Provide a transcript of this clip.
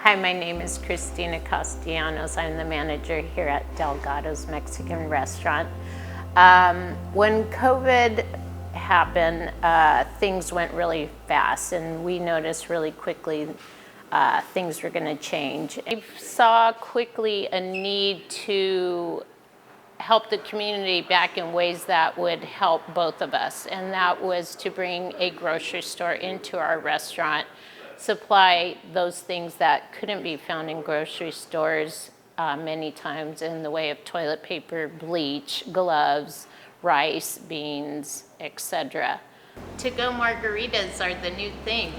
Hi, my name is Christina Castellanos. I'm the manager here at Delgado's Mexican Restaurant. When COVID happened, things went really fast, and we noticed really quickly things were going to change. I saw quickly a need to help the community back in ways that would help both of us, and that was to bring a grocery store into our restaurant, supply those things that couldn't be found in grocery stores many times in the way of toilet paper, bleach, gloves, rice, beans, etc. To-go margaritas are the new thing.